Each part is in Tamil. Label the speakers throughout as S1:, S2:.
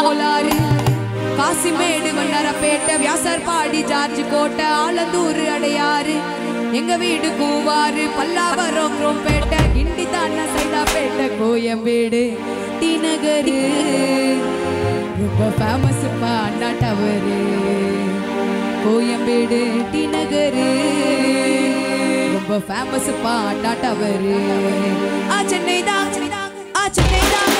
S1: கோலாறு காசிமேடு வண்ணரப்பேட்டை வியாசர்பாடி ஜார்ஜ் கோட்டை ஆலந்தூர் அடையாறு எங்க வீடு கூவாறு பல்லாவரம் குரோம்பேட்டை கிண்டி தாண்டா சைதாப்பேட்டை கோயம்பேடு டி நகரு ரொம்ப ஃபேமஸ் அண்ணா டவரு கோயம்பேடு டி நகரு ரொம்ப ஃபேமஸ் அண்ணா டவரு சென்னை தான் சென்னை தான்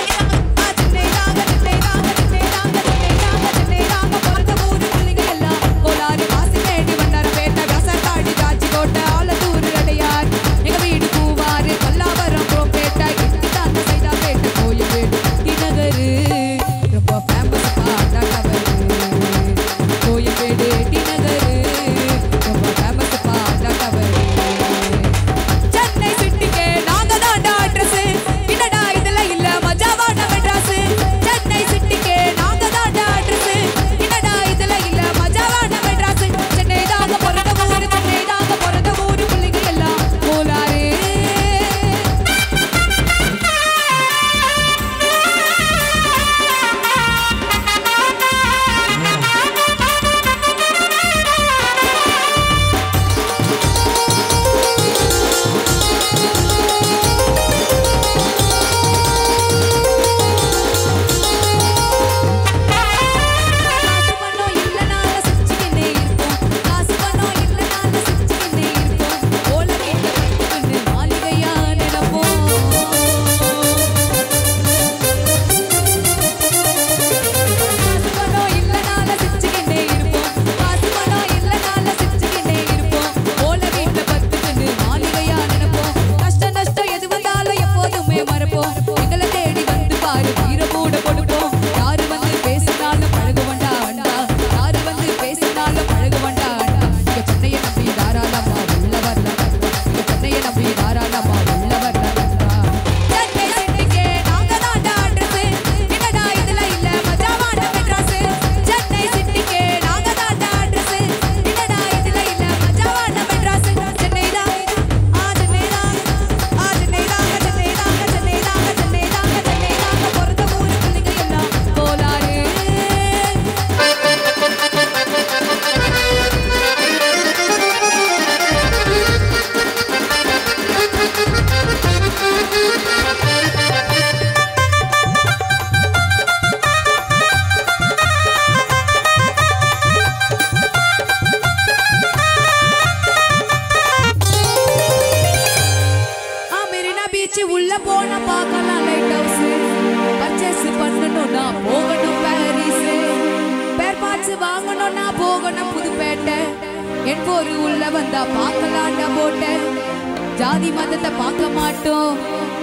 S1: ஜாதி மதத்தை பார்க்க மாட்டோம்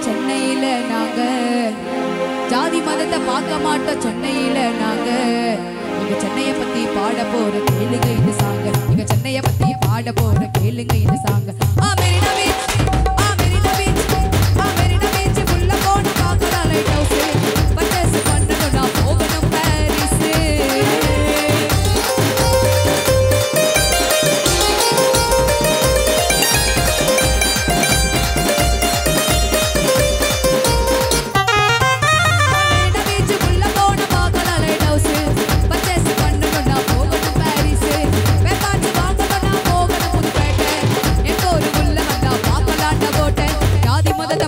S1: சென்னையில நாங்க ஜாதி மதத்தை பார்க்க மாட்டோம் சென்னையில நாங்க இங்க சென்னையை பத்தி பாட போற கேளுங்க இந்த சாங்க இங்க சென்னையை பத்தி பாட போற கேளுங்க இந்த சாங்க Marina beach Marina beach Marina beach உள்ள போன பார்க்கலாம் லைட் ஹவுஸ் பர்ச்சேஸ் பண்ணனும் நான் போகணும் பாரிஸ்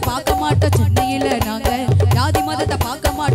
S1: பார்க்க மாட்டோம் சென்னையில நாங்க ஜாதி மதத்தை பார்க்க மாட்டோம்